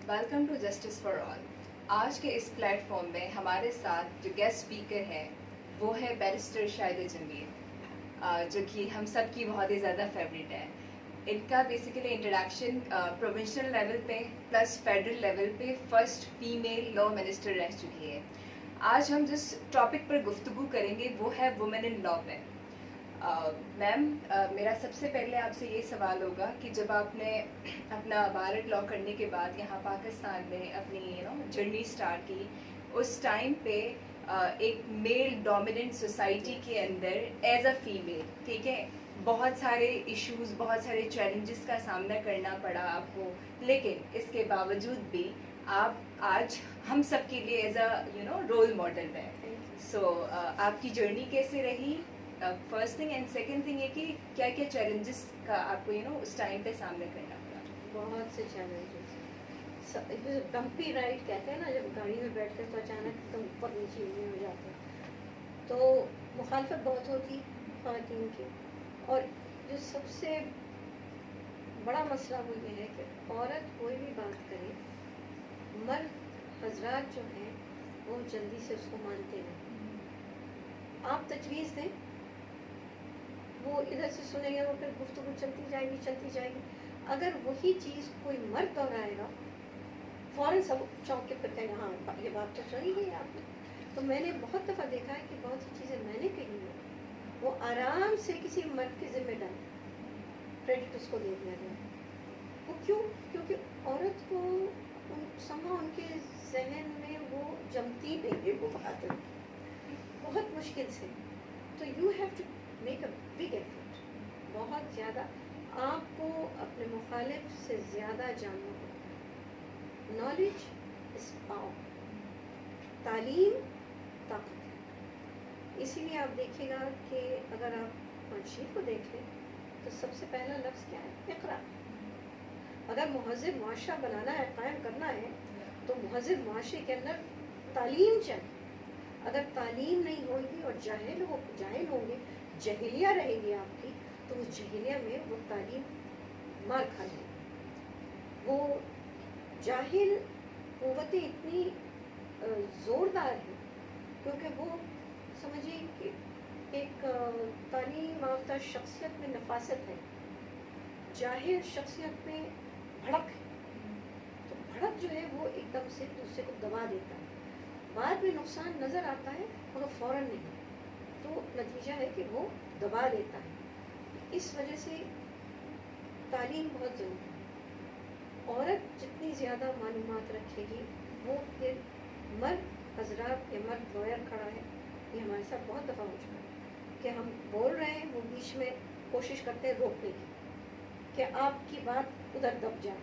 Welcome to justice for all. آج کے اس plate form میں ہمارے ساتھ جو گیسٹ اسپیکر ہے وہ ہے بیرسٹر شاہدہ جمیل، جو کہ ہم سب کی بہت ہی زیادہ فیوریٹ ہے. ان کا بیسیکلی انٹروڈکشن پروونشنل لیول پہ پلس فیڈرل لیول پہ فرسٹ فیمیل لا منسٹر رہ چکی ہے. آج ہم جس ٹاپک پر گفتگو کریں گے وہ ہے وومن ان لا پہ. میم، میرا سب سے پہلے آپ سے یہ سوال ہوگا کہ جب آپ نے اپنا بار لا کرنے کے بعد یہاں پاکستان میں اپنی جرنی اسٹارٹ کی، اس ٹائم پہ ایک میل ڈومیننٹ سوسائٹی کے اندر ایز اے فیمیل، ٹھیک ہے، بہت سارے ایشوز، بہت سارے چیلنجز کا سامنا کرنا پڑا آپ کو، لیکن اس کے باوجود بھی آپ آج ہم سب کے لیے ایز اے رول ماڈل ہے. سو آپ کی جرنی کیسے رہی، first thing, and second thing یہ کہ کیا کیا چیلنجز کا آپ کو اس ٹائم پہ سامنا کرنا پڑا؟ بہت سے چیلنجز. ڈمپی رائڈ کہتے ہیں نا، جب گاڑی میں بیٹھتے ہیں تو اچانک تم اوپر نیچے نہیں ہو جاتے، تو مخالفت بہت ہوتی خواتین کی. اور جو سب سے بڑا مسئلہ وہ یہ ہے کہ عورت کوئی بھی بات کرے، مرد حضرات جو ہیں وہ جلدی سے اس کو مانتے نہیں. آپ تجویز دیں، وہ ادھر سے سنیں گے، وہ پھر گفتگو چلتی جائے گی. اگر وہی چیز کوئی مرد دہرائے گا، فوراً سب چونک کے پھر کہیں گے ہاں یہ بات تو صحیح ہے آپ نے. تو میں نے بہت دفعہ دیکھا ہے کہ بہت سی چیزیں میں نے کہی ہیں، وہ آرام سے کسی مرد کی ذمہ داری کریڈٹ اس کو دے دیا گیا. وہ کیوں؟ کیونکہ عورت کو ان کے ذہن میں وہ جمتی نہیں ہے وہ بات بہت مشکل سے. تو you have to make a big effort, بہت زیادہ. آپ کو اپنے مخالف سے زیادہ جاننا ہوگا. نالج از پاور، تعلیم طاقت ہے. اسی لیے آپ دیکھیے گا کہ اگر آپ قرآن شریف کو دیکھ لیں تو سب سے پہلا لفظ کیا ہے؟ اقرا. اگر مہذب معاشرہ بنانا ہے، قائم کرنا ہے، تو مہذب معاشرے کے اندر تعلیم چاہیے. اگر تعلیم نہیں ہوگی اور جاہل ہوں گے، جہلیہ رہے گی آپ کی، تو اس جہلیہ میں وہ تعلیم مار کھا جائے گی. وہ جاہل قوتیں اتنی زوردار ہیں کیونکہ وہ سمجھیے کہ ایک تعلیم یافتہ شخصیت میں نفاست ہے، جاہل شخصیت میں بھڑک ہے. تو بھڑک جو ہے وہ ایک دم سے دوسرے کو دبا دیتا ہے. بعد میں نقصان نظر آتا ہے مگر فوراً نہیں، تو نتیجہ ہے کہ وہ دبا دیتا ہے. اس وجہ سے تعلیم بہت ضروری ہے. عورت جتنی زیادہ معلومات رکھے گی، وہ پھر مرد حضرات یا مرد لوئر کھڑا ہے، یہ ہمارے ساتھ بہت دفعہ ہو چکا ہے کہ ہم بول رہے ہیں، وہ بیچ میں کوشش کرتے ہیں روکنے کی کہ آپ کی بات ادھر دب جائے.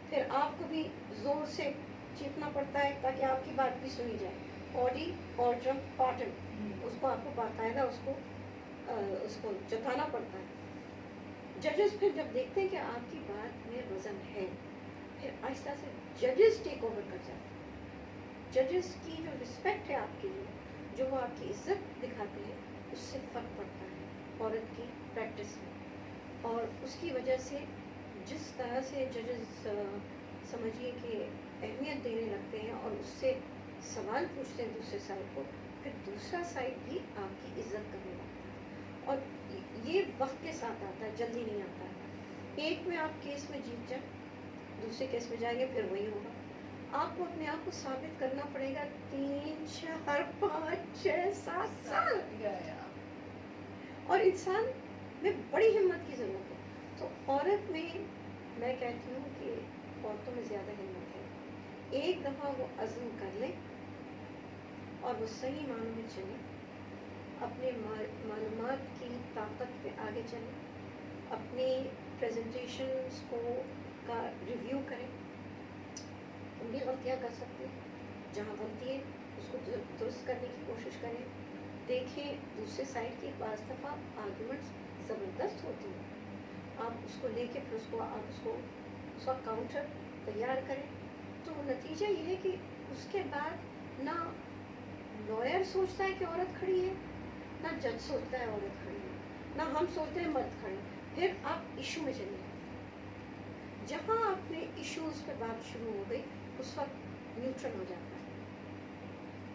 پھر آپ کو بھی زور سے چیخنا پڑتا ہے تاکہ آپ کی بات بھی سنی جائے. آڈی آرڈرم پاٹن، اس کو آپ کو باقاعدہ اس کو جتانا پڑتا ہے. ججز پھر جب دیکھتے ہیں کہ آپ کی بات میں وزن ہے، پھر آہستہ سے ججز ٹیک اوور کر جاتے ہیں. ججز کی جو رسپیکٹ ہے آپ کے لیے، جو وہ آپ کی عزت دکھاتے ہیں، اس سے فرق پڑتا ہے عورت کی پریکٹس میں. اور اس کی وجہ سے جس طرح سے ججز سمجھیے کہ اہمیت دینے لگتے ہیں اور اس سے سوال پوچھتے ہیں دوسرے سائڈ کو، پھر دوسرا سائڈ بھی آپ کی عزت کرنے لگتا ہے. اور یہ وقت کے ساتھ آتا ہے، جلدی نہیں آتا ہے. ایک میں آپ کیس میں جیت جائیں، دوسرے کیس میں جائیں گے پھر وہی ہوگا. آپ کو اپنے آپ کو ثابت کرنا پڑے گا 3 4 5 6 7 سال. اور انسان میں بڑی ہمت کی ضرورت ہے. تو عورت میں کہتی ہوں کہ عورتوں میں زیادہ ہمت ہے. ایک دفعہ وہ عزم کر لیں اور وہ صحیح معنوں میں چلیں، اپنے معلومات کی طاقت پہ آگے چلیں، اپنی پریزنٹیشنز کا ریویو کریں. تم بھی غلطیاں کر سکتے ہیں، جہاں غلطی ہے اس کو درست کرنے کی کوشش کریں. دیکھیں دوسرے سائڈ کی بعض دفعہ آرگومنٹس زبردست ہوتی ہیں، آپ اس کو لے کے پھر اس کا کاؤنٹر تیار کریں. تو نتیجہ یہ ہے کہ اس کے بعد نہ لوئر سوچتا ہے کہ عورت کھڑی ہے، نہ جج سوچتا ہے عورت کھڑی ہے، نہ ہم سوچتے ہیں مرد کھڑے. پھر آپ ایشو میں چلے جائیں. جہاں آپ نے ایشوز پہ بات شروع ہو گئی اس وقت نیوٹرل ہو جاتا ہے.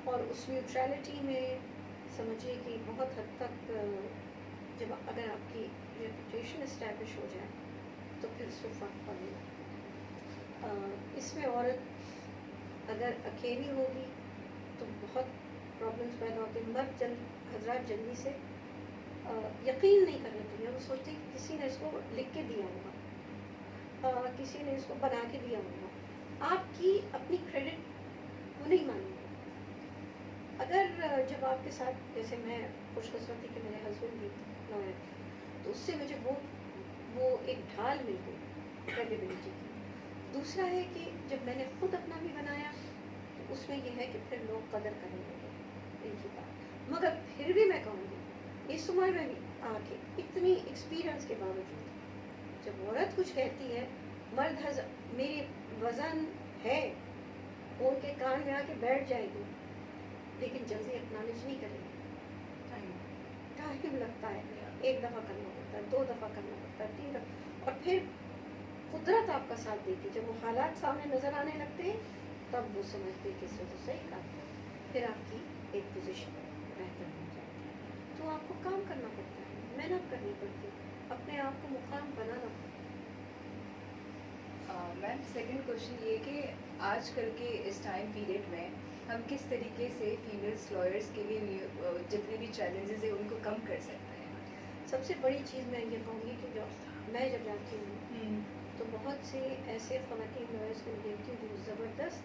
اور اس نیوٹرلٹی میں سمجھیے کہ بہت حد تک جب اگر آپ کی ریپوٹیشن اسٹیبلش ہو جائے تو پھر اس میں فرق پڑنے لگتا ہے. اس میں عورت اگر اکیلی ہوگی تو بہت پرابلمس پیدا ہوتے ہیں. مرد حضرات جلدی سے یقین نہیں کرنے کے لیے وہ سوچتے ہیں کہ کسی نے اس کو لکھ کے دیا ہوگا, کسی نے اس کو بنا کے دیا ہوگا. آپ کی اپنی کریڈٹ وہ نہیں مانیں گے. اگر جب آپ کے ساتھ, جیسے میں خوش قسمتی کہ میرے ہسبینڈ بھی لائر تھے, تو اس سے مجھے وہ ایک ڈھال مل گئی کریڈیبلٹی کی. دوسرا ہے کہ جب میں نے خود اپنا بھی بنایا تو اس میں یہ ہے کہ پھر لوگ قدر کریں گے ان کی بات. مگر پھر بھی میں کہوں گی اس عمر میں بھی آ کے اتنی ایکسپیرئنس کے باوجود جب عورت کچھ کہتی ہے, مرد میری وزن ہے ان کے کان میں آ کے بیٹھ جائے گی, لیکن جلدی اکنالج نہیں کرے گی. ٹائم لگتا ہے, ایک دفعہ کرنا پڑتا ہے, 2 دفعہ کرنا پڑتا ہے, 3 دفعہ, اور پھر قدرت آپ کا ساتھ دیتی. جب وہ حالات سامنے نظر آنے لگتے ہیں تب وہ سمجھتے کہ اس وجہ سے صحیح کام, پھر آپ کی ایک پوزیشن بہتر ہو جاتی ہے. تو آپ کو کام کرنا پڑتا ہے, محنت کرنی پڑتی ہے, اپنے آپ کو مقام بنانا پڑتا ہے. میم سیکنڈ کوشچن یہ کہ آج کل کے اس ٹائم پیریڈ میں ہم کس طریقے سے فیمیلس لائرس کے لیے جتنے بھی چیلنجز ہیں ان کو کم کر سکتے ہیں؟ سب سے بڑی چیز میں یہ کہوں گی کہ جو میں جب جاتی ہوں تو بہت سے ایسے خواتین لائرس کو دیکھتی ہوں جو زبردست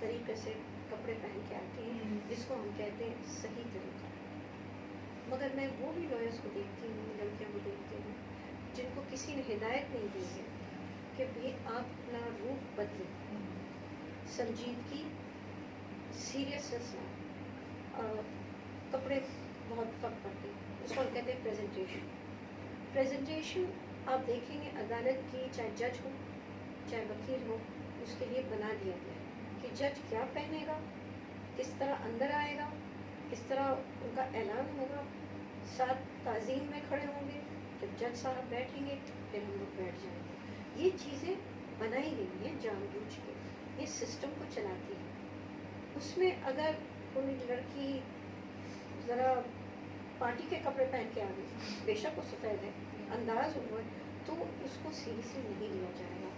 طریقے سے کپڑے پہن کے آتی ہیں جس کو ہم کہتے ہیں صحیح طریقہ. مگر میں وہ بھی لائرس کو دیکھتی ہوں, لڑکیوں کو دیکھتی ہوں جن کو کسی نے ہدایت نہیں دی ہے کہ بھی آپ اپنا روپ بدلیں, سنجیدگی, سیریسنس نہ, کپڑے بہت فرق پڑتے ہیں. اس کو ہم کہتے ہیں پریزنٹیشن. آپ دیکھیں گے عدالت کی, چاہے جج ہو چاہے وکیل ہو, اس کے لیے بنا دیا گیا ہے کہ جج کیا پہنے گا, کس طرح اندر آئے گا, کس طرح ان کا اعلان ہوگا. ساتھ تعظیم میں کھڑے ہوں گے, جب جج صاحب بیٹھیں گے پھر ہم لوگ بیٹھ جائیں گے. یہ چیزیں بنائی گئی ہیں جان بوجھ کے, یہ سسٹم کو چلاتی ہے. اس میں اگر کوئی لڑکی ذرا پارٹی کے کپڑے پہن کے آ گئی, بے شک وہ سفید ہے, انداز ہوا ہے, تو اس کو سیریسلی نہیں لیا جائے گا.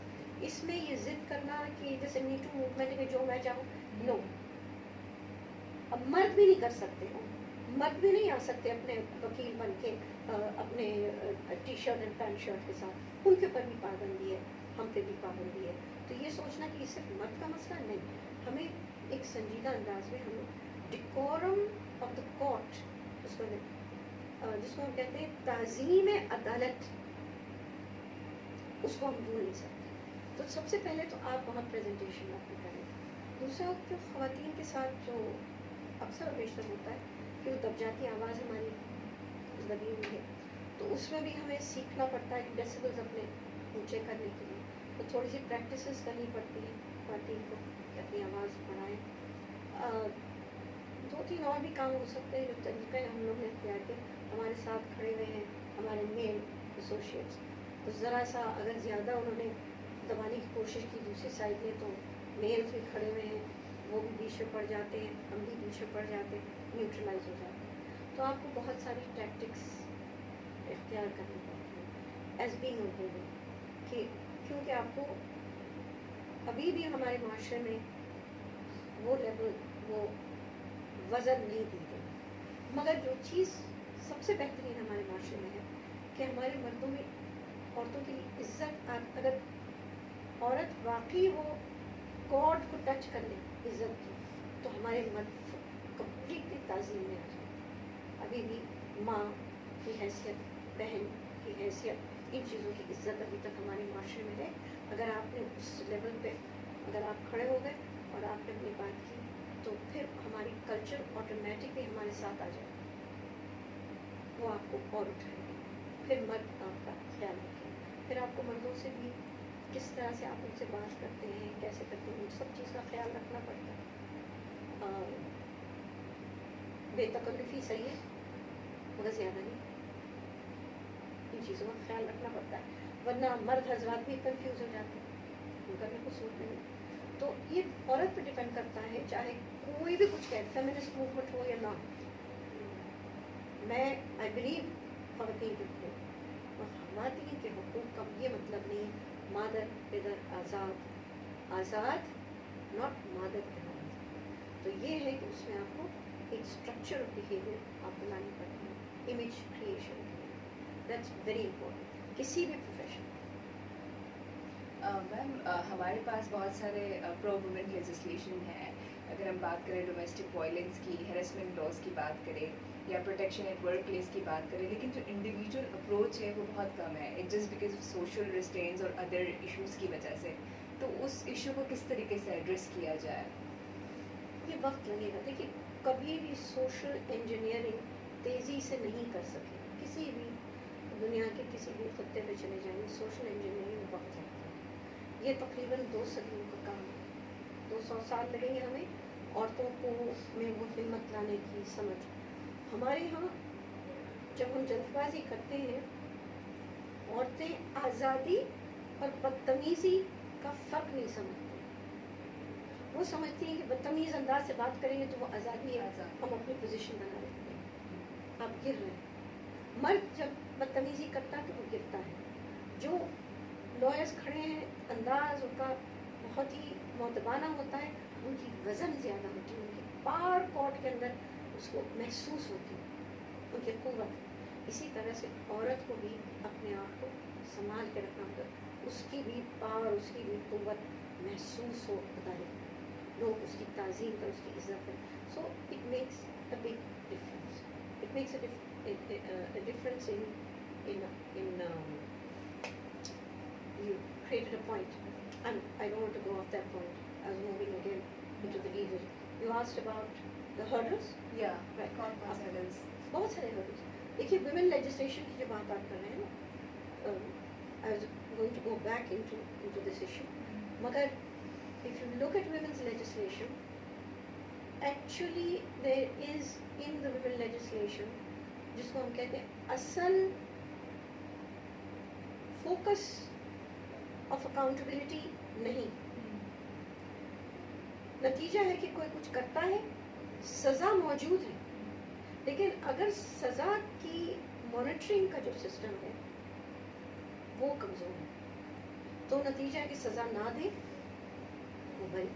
اس میں یہ ضد کرنا کہ جیسے میٹو موومنٹ میں جو میں چاہوں, نو. اب مرد بھی نہیں کر سکتے, مرد بھی نہیں آ سکتے اپنے وکیل بن کے اپنے T shirt and pant shirt کے ساتھ. ان کے اوپر بھی پابندی ہے, ہم پہ بھی پابندی ہے. تو یہ سوچنا کہ یہ صرف مرد کا مسئلہ نہیں, ہمیں ایک سنجیدہ انداز میں ہم ڈیکورم آف دا کورٹ, جس کو ہم کہتے ہیں تعظیم عدالت, اس کو ہم بھول نہیں سکتے. تو سب سے پہلے تو آپ وہاں پریزنٹیشن اپنی کریں. دوسرا جو خواتین کے ساتھ جو اکثر و بیشتر ہوتا ہے کہ وہ دب جاتی آواز ہماری دبی ہوئی ہے, تو اس میں بھی ہمیں سیکھنا پڑتا ہے کہ ڈیسیبلز اپنے اونچے کرنے کے لیے تو تھوڑی سی پریکٹسز کرنی پڑتی ہیں خواتین کو کہ اپنی آواز بڑھائیں. 2-3 اور بھی کام ہو سکتے ہیں جو طریقے ہم لوگ نے اختیار کیے. ہمارے ساتھ کھڑے ہوئے ہیں ہمارے میل ایسوسیٹس, تو ذرا سا اگر زیادہ انہوں نے دبانے کی کوشش کی دوسری سائڈ میں, تو میلز بھی کھڑے ہوئے ہیں, وہ بھی بیچ میں پڑ جاتے ہیں, ہم بھی بیچ میں پڑ جاتے ہیں, نیوٹرلائز ہو جاتے ہیں. تو آپ کو بہت ساری ٹیکٹکس اختیار کرنی پڑتی ہیں ایز بینگ اے وومن, کہ کیونکہ آپ کو ابھی بھی ہمارے معاشرے میں وہ لیول, وہ وزن نہیں دی گئی. مگر جو چیز سب سے بہترین ہمارے معاشرے میں ہے کہ ہمارے مردوں میں عورتوں کی عزت, اگر عورت واقعی وہ گاڈ کو ٹچ کر لے عزت کی, تو ہمارے مرد کمپلیٹلی تعظیم میں آ جائے. ابھی بھی ماں کی حیثیت, بہن کی حیثیت, ان چیزوں کی عزت ابھی تک ہمارے معاشرے میں ہے. اگر آپ نے اس لیول پہ اگر آپ کھڑے ہو گئے اور آپ نے اپنی بات کی, تو پھر ہماری کلچر آٹومیٹکلی ہمارے ساتھ آ جائے, وہ آپ کو اور اٹھائے گا. پھر مرد آپ کا خیال رکھیں, پھر آپ کو مردوں سے بھی کس طرح سے آپ ان سے بات کرتے ہیں, کیسے کرتے ہیں, ان سب چیز کا خیال رکھنا پڑتا ہے. بے تکلفی صحیح ہے مگر زیادہ نہیں, ان چیزوں کا خیال رکھنا پڑتا ہے, ورنہ مرد حضرات بھی کنفیوز ہو جاتے ہیں, ان کا بھی قصور نہیں. تو یہ عورت پہ ڈپینڈ کرتا ہے، چاہے کوئی بھی کچھ کہے، فیمنسٹ موومنٹ ہو یا نہ ہو. میں آئی بلیو خواتین کے حقوق، اور خواتین کے حقوق کا یہ مطلب نہیں ہے مادر پدر آزاد، آزاد ناٹ مادر پدر. تو یہ ہے کہ اس میں آپ کو ایک اسٹرکچر آف بیہیویئر آپ کو لانی پڑتی ہے، image creation. That's very important کسی بھی پروفیشن. میم ہمارے پاس بہت سارے پرو وومن لیجسلیشن ہیں. اگر ہم بات کریں ڈومیسٹک وائلنس کی، ہیرسمنٹ لاز کی بات کریں یا پروٹیکشن ایٹ ورک پلیس کی بات کریں، لیکن جو انڈیویجول اپروچ ہے وہ بہت کم ہے، it just because of social restraints اور ادر ایشوز کی وجہ سے. تو اس ایشو کو کس طریقے سے ایڈریس کیا جائے؟ یہ وقت لگے گا. دیکھیے کبھی بھی سوشل انجینئرنگ تیزی سے نہیں کر سکے. کسی بھی دنیا کے کسی بھی خطے پہ چلے جائیں گے، سوشل انجینئرنگ وقت لگتا ہے. یہ تقریباً 2 صدیوں کا کام ہے. 200 سال لگیں گے ہمیں عورتوں کو میں وہ ہمت لانے کی سمجھ. ہمارے یہاں جب ہم جلد بازی کرتے ہیں، عورتیں آزادی اور بدتمیزی کا فرق نہیں سمجھتی. وہ سمجھتی ہیں کہ بدتمیز انداز سے بات کریں گے تو وہ آزادی ہے، ہم اپنی پوزیشن بنا لیتے ہیں. آپ گر رہے ہیں. مرد جب بدتمیزی کرتا ہے تو وہ گرتا ہے. جو لائرس کھڑے ہیں انداز ان کا بہت ہی معتبانہ ہوتا ہے، ان کی وزن زیادہ ہوتی ہے، ان کی پار کورٹ کے اندر اس کو محسوس ہوتی ہے، ان کی قوت. اسی طرح سے عورت کو بھی اپنے آپ کو سنبھال کے رکھنا ہوتا ہے، اس کی بھی پار، اس کی بھی قوت محسوس ہو بتائے، لوگ اس کی تعظیم کریں، اس کی عزت کریں. So it makes a big difference. It makes a difference in you created a point, and I don't want to go off that point. I was moving again into the legal. You asked about the hurdles. یا Right. کون کون سے hurdles؟ بہت سارے hurdles. دیکھیے women legislation کی جو بات آپ کر رہے ہیں نا، I was going to go back into this issue. مگر if you look at women's legislation, actually there is in the women legislation جس کو ہم کہتے ہیں اصل فوکس آف اکاؤنٹیبلٹی نہیں. نتیجہ ہے کہ کوئی کچھ کرتا ہے، سزا موجود ہے، لیکن اگر سزا کی مانیٹرنگ کا جو سسٹم ہے وہ کمزور ہے تو نتیجہ ہے کہ سزا نہ دے وہ بری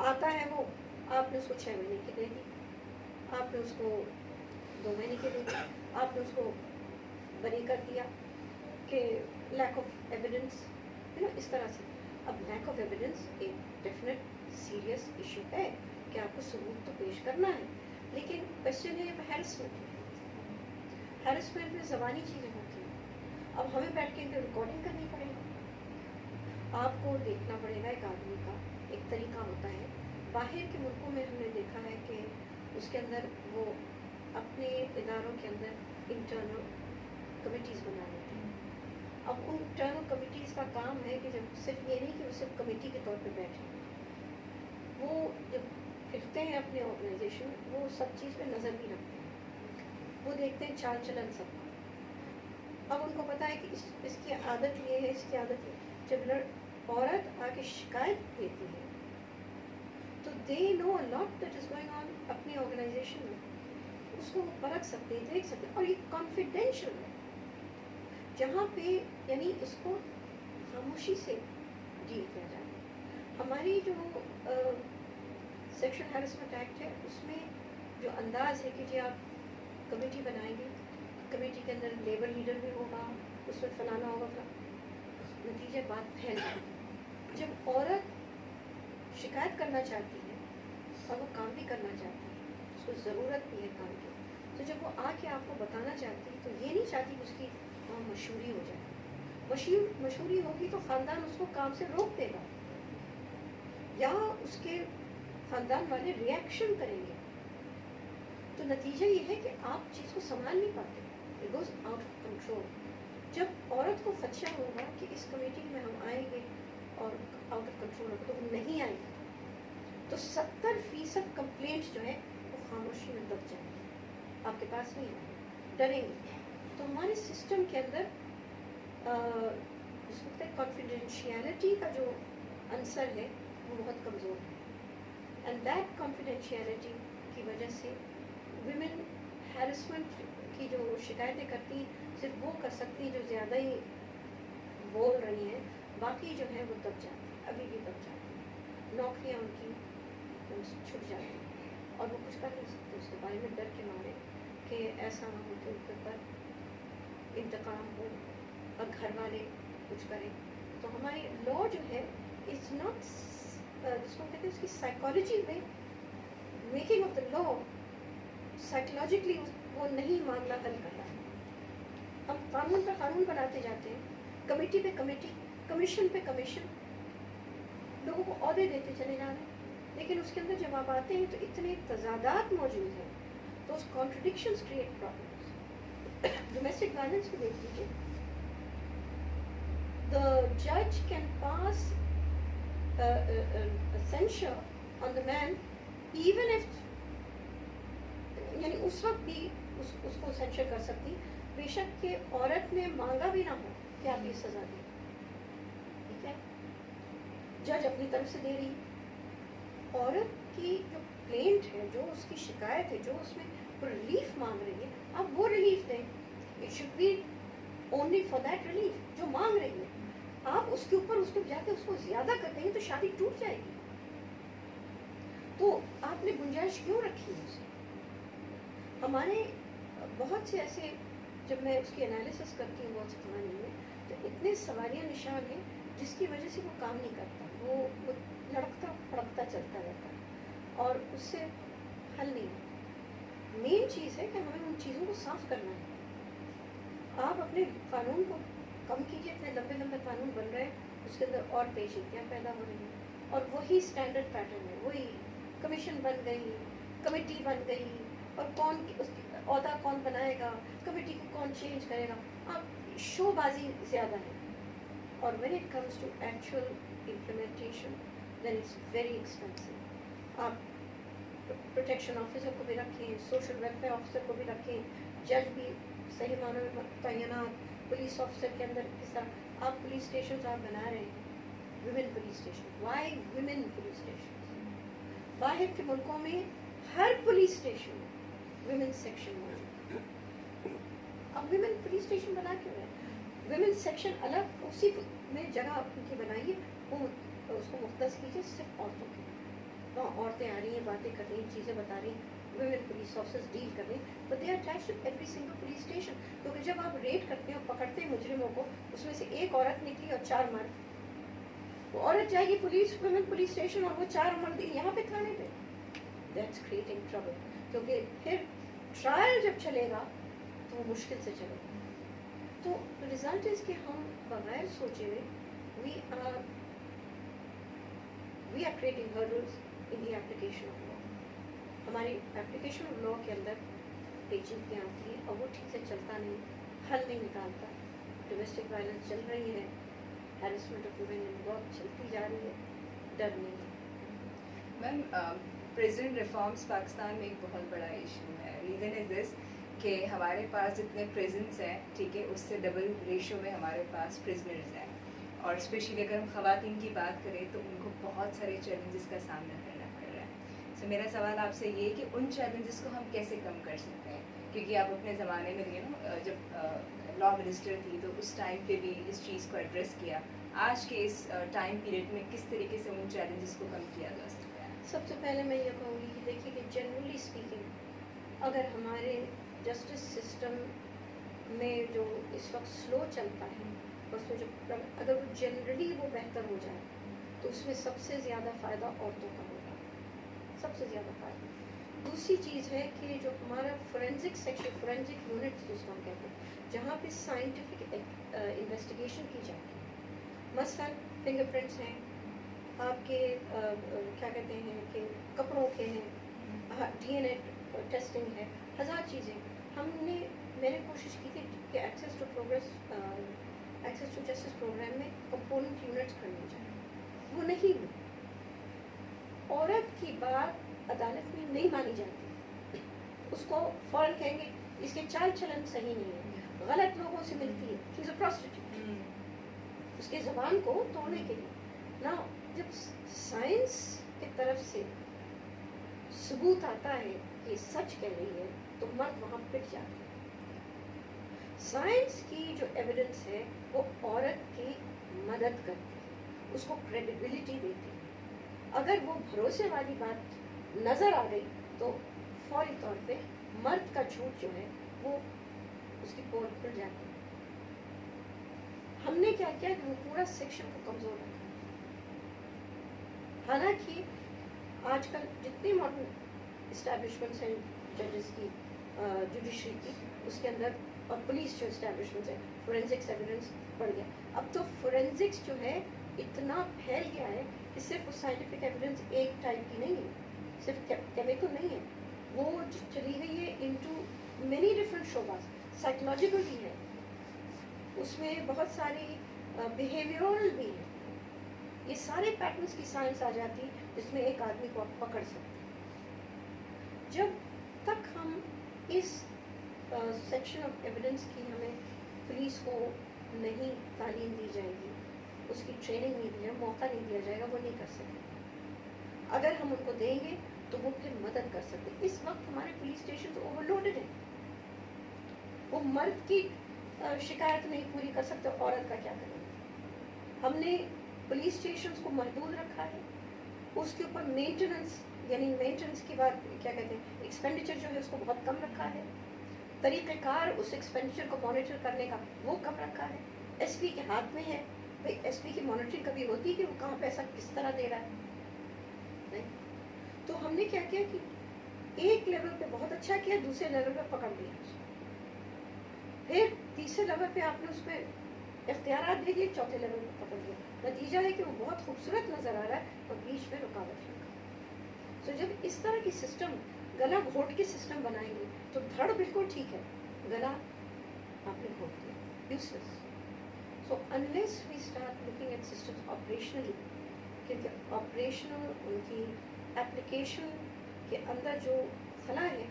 آتا ہے. وہ آپ نے اس کو 6 مہینے کی دے دی، آپ نے اس کو 2 مہینے کی دے دی، آپ نے اس کو بری کر دیا کہ لیک آف ایویڈنس، اس طرح سے. اب لیک آف ایویڈنس ایک ڈیفینیٹ سیریس ایشو ہے کہ آپ کو ثبوت تو پیش کرنا ہے، لیکن کوشچن ہے ہیرسمنٹ میں زبانی چیزیں ہوتی ہیں. اب ہمیں بیٹھ کے ان کی ریکارڈنگ کرنی پڑے گا، آپ کو دیکھنا پڑے گا. ایک آدمی کا ایک طریقہ ہوتا ہے. باہر کے ملکوں میں ہم نے دیکھا ہے کہ اس کے اندر وہ اپنے اداروں کے اندر انٹرنل کمیٹیز بنا لیتے ہیں. اب ان انٹرنل کمیٹیز کا کام ہے کہ جب صرف یہ نہیں کہ وہ صرف کمیٹی کے طور پہ بیٹھے، وہ جب پھرتے ہیں اپنے آرگنائزیشن وہ سب چیز پہ نظر بھی رکھتے ہیں، وہ دیکھتے ہیں چال چلن سب. اب ان کو پتا ہے کہ اس کی عادت یہ ہے، اس کی عادت یہ. جب عورت آ کے شکایت دیتی ہے تو دے نو اے lot that is going on اپنی آرگنائزیشن میں. اس کو وہ پرکھ سکتے ہیں، دیکھ سکتے ہیں، اور یہ کانفیڈینشیل ہے. جہاں پہ یعنی اس کو خاموشی سے ڈیل کیا جائے. ہماری جو سیکشل ہیرسمنٹ ایکٹ ہے اس میں جو انداز ہے کہ جی آپ کمیٹی بنائیں گے، کمیٹی کے اندر لیبر لیڈر بھی ہوگا، اس میں فلانا ہوگا، نتیجہ بات پھیل جائے. جب عورت شکایت کرنا چاہتی ہے اور وہ کام بھی کرنا چاہتی ہے، اس کو ضرورت بھی ہے کام کی، تو جب وہ آ کے آپ کو بتانا چاہتی ہے تو یہ نہیں چاہتی کہ اس کی مشہوری ہو جائے. مشہوری ہوگی تو خاندان اس کو کام سے روک دے گا یا اس کے خاندان والے ریئیکشن کریں گے. تو نتیجہ یہ ہے کہ آپ چیز کو سنبھال نہیں پاتے، it goes out of control. جب عورت کو خدشہ ہوگا کہ اس کمیٹی میں ہم آئیں گے اور آؤٹ آف کنٹرول ہوگا تو وہ نہیں آئے گی، تو 70% کمپلینٹ جو ہے وہ خاموشی میں دب جائیں گے، آپ کے پاس نہیں آئے گی، ڈریں گے. تو ہمارے سسٹم کے اندر جس وقت کانفیڈینشیلٹی کا جو عنصر ہے وہ بہت کمزور ہیں. اینڈ دیٹ کانفیڈینشیلٹی کی وجہ سے ویمن ہیرسمنٹ کی جو شکایتیں کرتی صرف وہ کر سکتی جو زیادہ ہی بول رہی ہیں, باقی جو ہیں وہ دب جاتی ہیں, ابھی بھی دب جاتی ہیں, نوکریاں ان کی چھٹ جاتی ہیں اور وہ کچھ کر نہیں سکتے اس کے بارے میں ڈر کے مارے کہ ایسا نہ ہو کہ ان کے اوپر انتقام ہو اور گھر والے کچھ کریں. تو ہماری لا جو ہے اٹس ناٹ جس کو کہتے ہیں اس کی سائیکالوجی میں making of the law psychologically وہ نہیں معاملہ حل کر رہا ہے. ہم قانون پر قانون بناتے جاتے ہیں, کمیٹی پہ کمیٹی, کمیشن پہ کمیشن, لوگوں کو عہدے دیتے چلے جا رہے ہیں, لیکن اس کے اندر جب آپ آتے ہیں تو اتنے تضادات موجود ہیں, تو اس contradictions create problems. Domestic violence کو دیکھ لیجیے, the judge can pass a censure on the man even if یعنی اس وقت بھی اس کو سینشر کر سکتی بے شک کہ عورت نے مانگا بھی نہ ہو کہ آپ یہ سزا دیں. ٹھیک ہے, جج اپنی طرف سے دے رہی, عورت کی جو کمپلینٹ ہے, جو اس کی شکایت ہے, جو اس میں ریلیف مانگ رہی ہے, آپ وہ ریلیف دیں. It should be only for that relief جو مانگ رہی ہے. آپ اس کے اوپر اس کو جا کے اس کو زیادہ کر دیں گے تو شادی ٹوٹ جائے گی. تو آپ نے گنجائش کیوں رکھی ہے اسے؟ ہمارے بہت سے ایسے, جب میں اس کی انالیسس کرتی ہوں بہت سے قوانین میں, تو اتنے سوالیہ نشان ہیں جس کی وجہ سے وہ کام نہیں کرتا, وہ لڑکتا پھڑکتا چلتا رہتا ہے اور اس سے حل نہیں ہوتا. مین چیز ہے کہ ہمیں ان چیزوں کو صاف کرنا ہے. آپ اپنے قانون کو کم کیجیے, اتنے لمبے لمبے قانون بن رہے ہیں, اس کے اندر اور پیچیدگیاں پیدا ہو رہی ہیں, اور وہی اسٹینڈرڈ پیٹرن ہے, وہی کمیشن بن گئی, کمیٹی بن گئی, اور کون اس عہدہ کون بنائے گا, کمیٹی کو کون چینج کرے گا. آپ شو بازی زیادہ ہے, اور when it comes to actual implementation then it's very expensive. آپ پروٹیکشن آفیسر کو بھی رکھیں, سوشل ویلفیئر آفیسر کو بھی رکھیں, جج بھی صحیح معنوں میں تعینات, پولیس آفیسر کے اندر کس طرح آپ پولیس اسٹیشنز آپ بنا رہے ہیں, women police station. Why women police station? باہر کے ملکوں میں ہر پولیس اسٹیشن میں ویمن سیکشن موجود. اب ویمن پولیس اسٹیشن بنا کیوں ہے؟ ویمن سیکشن الگ اسی میں جگہ ان کی بنائیے, وہ اس کو مختص کیجیے صرف عورتوں کے. وہاں عورتیں آ رہی ہیں, باتیں کر رہی ہیں, چیزیں بتا رہی ہیں, ویمن پولیس آفیسرز ڈیل کر رہے ہیں, but they are attached to every single police station. کیونکہ جب آپ ریڈ کرتے ہیں اور پکڑتے ہیں مجرموں کو, اس میں سے ایک عورت نکلی اور 4 مرد, وہ عورت جائے گی پولیس ویمن پولیس اسٹیشن اور وہ 4 مرد یہاں پہ تھانے پہ. That's creating trouble. کیونکہ پھر ٹرائل جب چلے گا تو وہ مشکل سے چلے گا. تو ریزلٹ از کہ ہم بغیر سوچے ہوئے we are creating hurdles in the application of law. ہماری ایپلیکیشن آف لا کے اندر پیچیدگیاں آتی ہیں اور وہ ٹھیک سے چلتا نہیں, حل نہیں نکالتا. ڈومیسٹک وائلنس چل رہی ہے, ہیرسمنٹ آف ویمن بہت چلتی جا رہی ہے, ڈر نہیں ہے. میم پریزن ریفارمس پاکستان میں ایک بہت بڑا ایشو ہے. ریزن از دس کہ ہمارے پاس جتنے پریزنس ہیں, ٹھیک ہے, اس سے ڈبل ریشو میں ہمارے پاس پرزنرز ہیں, اور اسپیشلی اگر ہم خواتین کی بات کریں تو ان کو بہت سارے چیلنجز کا سامنا کرنا پڑ رہا ہے. سو میرا سوال آپ سے یہ ہے کہ ان چیلنجز کو ہم کیسے کم کر سکتے ہیں, کیونکہ آپ اپنے زمانے میں جب لا منسٹر تھی تو اس ٹائم پہ بھی اس چیز کو ایڈریس کیا. آج کے اس ٹائم پیریڈ میں کس طریقے سے ان چیلنجز کو کم کیا جا سکتا ہے؟ سب سے پہلے میں یہ کہوں گی کہ دیکھیے کہ جنرلی اسپیکنگ اگر ہمارے جسٹس سسٹم میں جو اس وقت سلو چلتا ہے, اس میں جو اگر وہ جنرلی وہ بہتر ہو جائے تو اس میں سب سے زیادہ فائدہ عورتوں کا ہوگا, سب سے زیادہ فائدہ. دوسری چیز ہے کہ جو ہمارا فورینزک سیکشن, فورینزک یونٹ جس کو ہم کہتے ہیں, جہاں پہ سائنٹیفک انویسٹیگیشن کی جاتی ہے, مثلاً فنگر پرنٹس ہیں, آپ کے کیا کہتے ہیں کہ کپڑوں کے ہیں, ڈی این اے ٹیسٹنگ ہے, 1000 چیزیں. میں نے کوشش کی تھی کہ ایکسیس ٹو جسٹس پروگرام میں کمپوننٹ یونٹس کرنے جائیں, وہ نہیں ہوئی. عورت کی بات عدالت میں نہیں مانی جاتی, اس کو فوراً کہیں گے اس کے چال چلن صحیح نہیں ہے, غلط لوگوں سے ملتی ہے, شی از اے پروسٹیٹیوٹ, اس کے زبان کو توڑنے کے لیے. نا جب سائنس طرف سے ثبوت آتا ہے کہ سچ کہہ رہی ہے تو مرد وہاں پٹ جاتا ہے. سائنس کی جو ایویڈنس ہے وہ عورت کی مدد کرتی ہے, اس کو کریڈیبلٹی دیتی ہے. اگر وہ بھروسے والی بات نظر آ گئی تو فوری طور پہ مرد کا جھوٹ جو ہے وہ اس کی پول کھل جاتی ہے. ہم نے کیا کیا کہ وہ پورا سیکشن کو کمزور رکھا. حالانکہ آج کل جتنی ماڈرن اسٹیبلشمنٹس ہیں ججز کی, جوڈیشری کی, اس کے اندر اور پولیس جو اسٹیبلشمنٹس ہیں, فورینزکس ایویڈنس بڑھ گیا. اب تو فورینزکس جو ہے اتنا پھیل گیا ہے کہ صرف وہ سائنٹیفک ایویڈنس ایک ٹائپ کی نہیں ہے, صرف کیمیکل نہیں ہے, وہ چلی گئی ہے انٹو مینی ڈفرینٹ شعباز. سائیکولوجیکل بھی ہے, اس میں بہت ساری بیہیویئرل بھی ہے. یہ سارے پیٹرنس کی سائنس آ جاتی جس میں ایک آدمی کو آپ پکڑ سکتے. جب تک ہم اس سیکشن آف ایویڈنس کی ہمیں پولیس کو نہیں تعلیم دی جائے گی, اس کی ٹریننگ نہیں دی جائے, موقع نہیں دیا جائے گا, وہ نہیں کر سکتے. اگر ہم ان کو دیں گے تو وہ پھر مدد کر سکتے. اس وقت ہمارے پولیس اسٹیشن اوور لوڈڈ ہیں. وہ مرد کی شکایت نہیں پوری کر سکتے, عورت کا کیا کریں گے. ہم نے پولیس اسٹیشنز کو محدود رکھا ہے, اس کے اوپر مینٹیننس یعنی مینٹیننس کی بات کیا کہتے ہیں, ایکسپینڈیچر جو ہے اس کو بہت کم رکھا ہے. طریقہ کار اس ایکسپینڈیچر کو مانیٹر کرنے کا وہ کم رکھا ہے. ایس پی کے ہاتھ میں ہے, بھائی ایس پی کی مانیٹرنگ کبھی ہوتی ہے کہ وہ کہاں پیسہ کس طرح دے رہا ہے, نہیں. تو ہم نے کیا کیا کہ ایک لیول پہ بہت اچھا کیا, دوسرے لیول پہ پکڑ لیا, پھر تیسرے لیول پہ آپ نے اس پہ اختیارات دے دیے, چوتھے لیول پہ پکڑ لیا. نتیجہ ہے کہ وہ بہت خوبصورت نظر آ رہا ہے اور بیچ میں رکاوٹ رکھا. سو جب اس طرح کی سسٹم, گلا گھونٹ کے سسٹم بنائیں گے تو دھڑ بالکل ٹھیک ہے, گلا آپ نے گھونٹ دیا, useless. So unless we start looking at system operationally, کیونکہ آپریشنل ان کی اپلیکیشن کے اندر جو خلا ہے,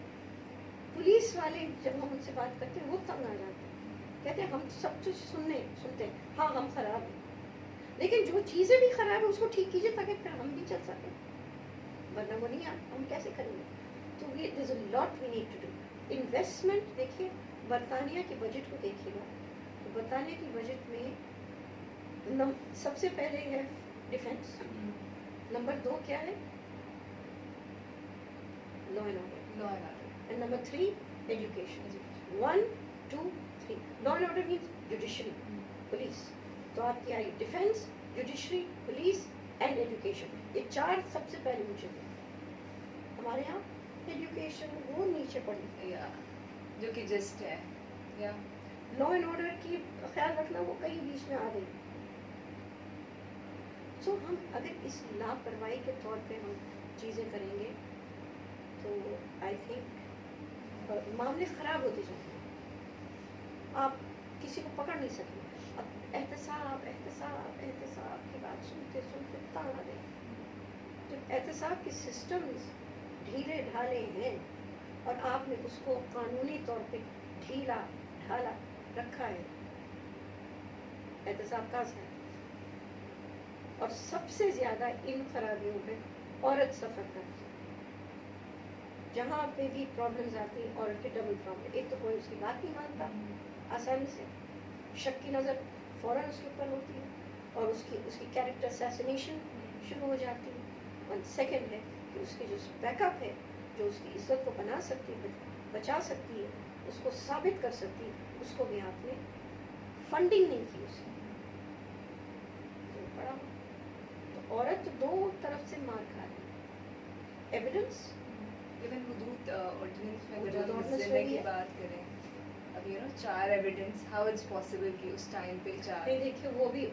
پولیس والے جب ہم ان سے بات کرتے ہیں وہ تنگ آ جاتے ہیں, کہتے ہیں ہم سب کچھ سنتے ہیں, ہاں ہم خراب ہیں, لیکن جو چیزیں بھی خراب ہیں اس کو ٹھیک کیجیے تاکہ پھر ہم بھی چل سکیں, ورنہ وہ نہیں ہم کیسے کریں گے. تو there's a lot we need to do. Investment دیکھیے, برطانیہ کے بجٹ کو دیکھیے گا تو برطانیہ کی بجٹ میں سب سے پہلے ہے ڈیفینس, نمبر 2 کیا ہے, لا اینڈ آرڈر, اینڈ نمبر 3 education. 1 2 3. Law and order means judiciary, police. تو آپ کی آئی defence, judiciary, police and education. یہ 4 سب سے پہلے مجھے دیں. ہمارے یہاں ایجوکیشن وہ نیچے پڑی, جو کہ جسٹ ہے, یا لا اینڈ آرڈر کی خیال رکھنا وہ کہیں بیچ میں آ گئی. سو ہم اگر اس لاپرواہی کے طور پہ ہم چیزیں کریں گے تو آئی تھنک معاملے خراب ہوتے جائیں گے. آپ کسی کو پکڑ نہیں سکتے. اب احتساب احتساب احتساب کی بات سنتے سنتے تانا دیں. جب احتساب کے سسٹمز ڈھیلے ڈھالے ہیں اور آپ نے اس کو قانونی طور پہ ڈھیلا ڈھالا رکھا ہے, احتساب کا ہے. اور سب سے زیادہ ان خرابیوں میں عورت سفر کرتی ہے. جہاں پہ بھی پرابلمز آتی ہیں عورت کے ڈبل پرابلم. ایک تو کوئی اس کی بات نہیں مانتا آسانی سے, شک کی نظر فوراً اس کے اوپر ہوتی ہے اور اس کی کیریکٹر اسیسینیشن شروع ہو جاتی ہے. اور سیکنڈ ہے کہ اس کی جو بیک اپ ہے, جو اس کی عزت کو بنا سکتی ہے, بچا سکتی ہے, اس کو ثابت کر سکتی ہے, اس کو بھی آپ نے فنڈنگ نہیں کی اس کی. تو بڑا تو عورت 2 طرف سے مار کھا رہی ہے. ایویڈنس ایون حدود آرڈیننس میں حدود اگر ہم ordinance زندہ میں کی بھی بات کریں, اب 4 ایویڈنس, ہاؤ اٹس پاسبل کہ اس ٹائم پہ 4. نہیں دیکھیے وہ بھی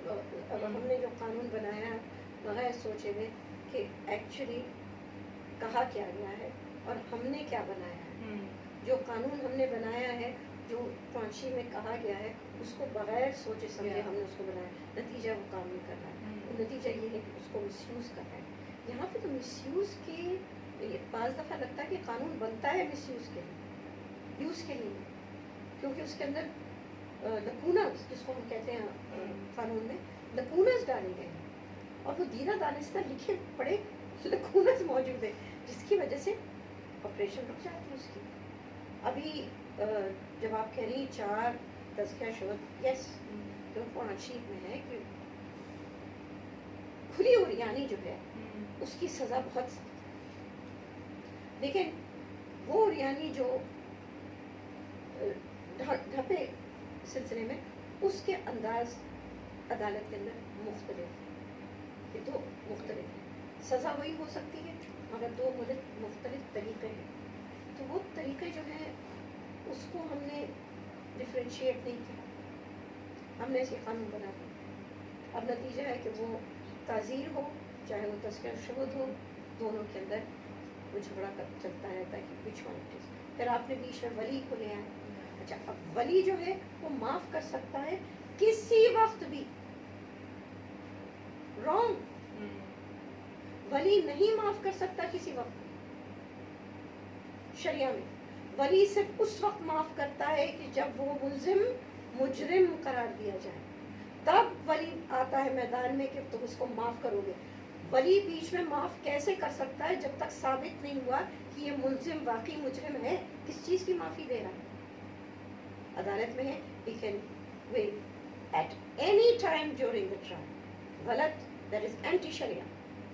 ہم نے جو قانون بنایا بغیر سوچے ہوئے کہ ایکچولی کہا کیا گیا ہے اور ہم نے کیا بنایا ہے. جو قانون ہم نے بنایا ہے, جو پانچی میں کہا گیا ہے, اس کو بغیر سوچے سمجھے ہم نے اس کو بنایا. نتیجہ وہ کام نہیں کر رہا ہے. نتیجہ یہ ہے کہ اس کو مس یوز کر رہا ہے. یہاں پہ تو مس یوز کی بعض دفعہ لگتا ہے کہ قانون بنتا ہے مس یوز کے لیے, یوز کے لیے, کیونکہ اس کے اندر لکونز جس کو ہم کہتے ہیں قانون میں لکونز ڈالے گئے ہیں اور وہ دیرہ دانستہ لکھے پڑے لکونس موجود ہے جس کی وجہ سے آپریشن رک جاتی ہے اس کی. ابھی جب آپ کہہ رہی 4 تذکیہ شعبہ، یس جو قرآن شریف میں ہے کہ کھلی اوریانی جو ہے اس کی سزا بہت سخت ہے. لیکن وہ اوریانی جو ڈھپے سلسلے میں اس کے انداز عدالت کے اندر مختلف ہے. یہ دو مختلف ہیں. سزا وہی ہو سکتی ہے مگر دو مختلف طریقے ہیں. تو وہ طریقے جو ہیں اس کو ہم نے ڈفرینشیٹ نہیں کیا. ہم نے ایسے قانون بنا دیا. اب نتیجہ ہے کہ وہ تعزیر ہو چاہے وہ تذکیہ شہود ہو، دونوں کے اندر وہ جھگڑا چلتا رہتا ہے کہ وچ ون اٹ از. پھر آپ نے بیچ میں ولی کو لے آیا. اچھا اب ولی جو ہے وہ معاف کر سکتا ہے کسی وقت بھی. رانگ. ولی نہیں معاف کر سکتا کسی وقت. شریعہ میں ولی صرف اس وقت معاف کرتا ہے کہ جب وہ مجرم قرار دیا جائے، تب ولی آتا ہے میدان میں کہ تم اس کو معاف کرو گے. ولی بیچ میں معاف کیسے کر سکتا ہے جب تک ثابت نہیں ہوا کہ یہ ملزم واقعی مجرم ہے. کس چیز کی معافی دے رہا ہے؟ عدالت میں ہے he can waive at any time during the trial. غلط. that is anti شریعہ.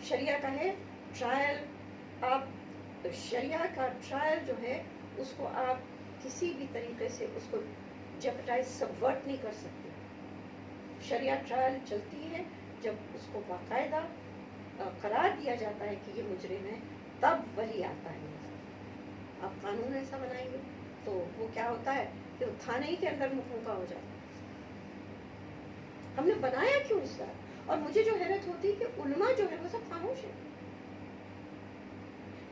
شریعہ کا ہے ٹرائل. آپ شریعہ کا ٹرائل جو ہے اس کو آپ کسی بھی طریقے سے اس کو جیپٹائز سبورٹ نہیں کر سکتے. شریعہ ٹرائل چلتی ہے جب اس کو باقاعدہ قرار دیا جاتا ہے کہ یہ مجرم ہے، تب ولی آتا ہے. آپ قانون ایسا بنائیں گے تو وہ کیا ہوتا ہے کہ وہ تھانے ہی کے اندر مفوقہ ہو جاتا ہے. ہم نے بنایا کیوں اس طرح؟ اور مجھے جو حیرت ہوتی ہے کہ علماء جو ہے وہ سب خاموش ہیں.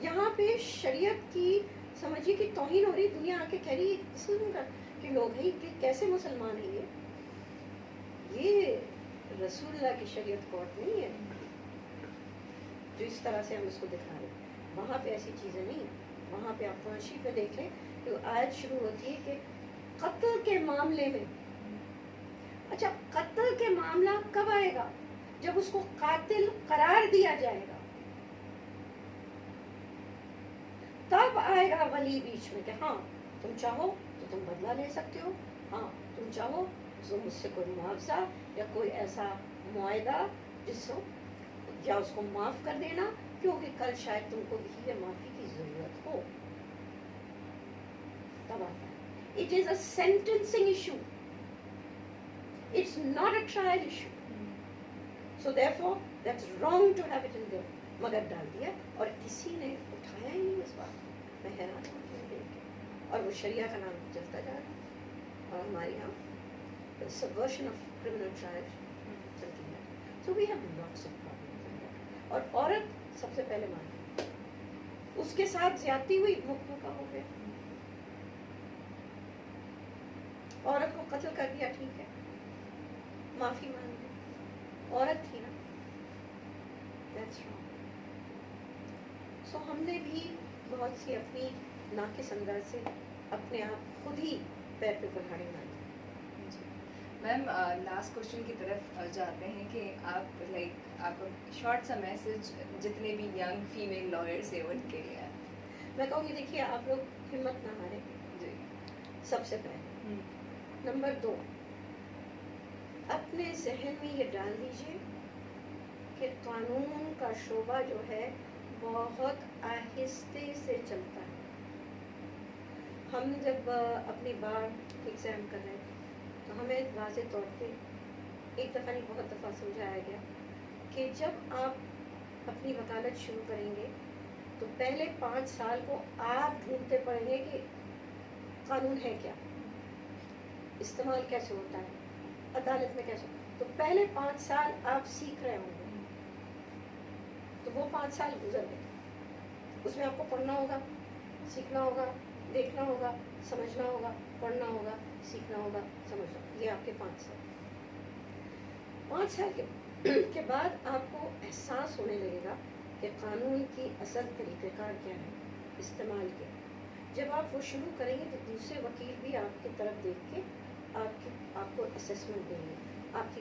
یہاں پہ شریعت کی سمجھیے کہ توہین ہو رہی. دنیا آ کے کہہ رہی ہے مسلم کا کہ لوگ ہیں کہ کیسے مسلمان ہیں یہ رسول اللہ کی شریعت کورٹ نہیں ہے جو اس طرح سے ہم اس کو دکھا رہے ہیں. وہاں پہ ایسی چیزیں نہیں. وہاں پہ آپ قرآن شریف میں دیکھیں کہ آیت شروع ہوتی ہے کہ قتل کے معاملے میں. اچھا قتل کے معاملہ کب آئے گا؟ جب اس کو قاتل قرار دیا جائے گا تب آئے گا ولی بیچ میں کہ ہاں تم چاہو تو تم بدلہ لے سکتے ہو، ہاں تم چاہو تو مجھ سے کوئی معاوضہ یا کوئی ایسا معاہدہ جس کو یا اس کو معاف کر دینا کیونکہ کل شاید تم کو بھی معافی کی ضرورت ہو. تب آتا ہے. It is a sentencing issue. It's not a trial issue. So therefore that's wrong to have it in there. مگر ڈال دیا اور کسی نے اٹھایا ہی نہیں اس بات کو. میں حیران ہوں دیکھ کے. اور وہ شریعہ کا نام چلتا جا رہا ہے اور ہمارے یہاں subversion of criminal trial چلتی ہے. So we have lots of problems in that. اور عورت سب سے پہلے مانی. اس کے ساتھ زیادتی ہوئی، مفوقہ ہو گیا. عورت کو قتل کر دیا ٹھیک ہے، معافی مانگ لی، عورت تھی نا. That's wrong. So ہم نے بھی بہت سی اپنی ناقص انداز سے اپنے آپ خود ہی پیر پہ کلہاڑی ماری. میم لاسٹ کوشچن کی طرف جاتے ہیں کہ آپ آپ شارٹ سا میسج جتنے بھی ینگ فیمیل لائرس ہیں ان کے لیے. میں کہوں گی دیکھیے آپ لوگ ہمت نہ ہاریں. جی. سب سے پہلے نمبر 2 اپنے ذہن میں یہ ڈال دیجیے کہ قانون کا شعبہ جو ہے بہت آہستہ سے چلتا ہے. ہم جب اپنی بار ایگزام کر رہے تھے تو ہمیں واضح طور پہ ایک دفعہ نہیں بہت دفعہ سمجھایا گیا کہ جب آپ اپنی وکالت شروع کریں گے تو پہلے 5 سال کو آپ ڈھونڈتے پڑیں گے کہ قانون ہے کیا، استعمال کیسے ہوتا ہے، عدالت میں کیسے. تو پہلے 5 سال آپ سیکھ رہے ہوں گے. تو وہ 5 سال گزر گئے. اس میں آپ کو پڑھنا ہوگا، سیکھنا ہوگا، دیکھنا ہوگا، سمجھنا ہوگا، پڑھنا ہوگا، سیکھنا ہوگا، سمجھنا ہوگا. یہ آپ کے 5 سال. 5 سال کے بعد آپ کو احساس ہونے لگے گا کہ قانون کی اصل طریقہ کار کیا ہے، استعمال کیا. جب آپ وہ شروع کریں گے تو دوسرے وکیل بھی آپ کی طرف دیکھ کے آپ کو اسیسمنٹ دیں گے، آپ کی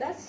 10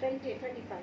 20, 25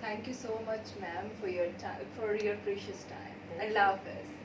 Thank you so much, ma'am, for your time, for your precious time. Allah Hafiz.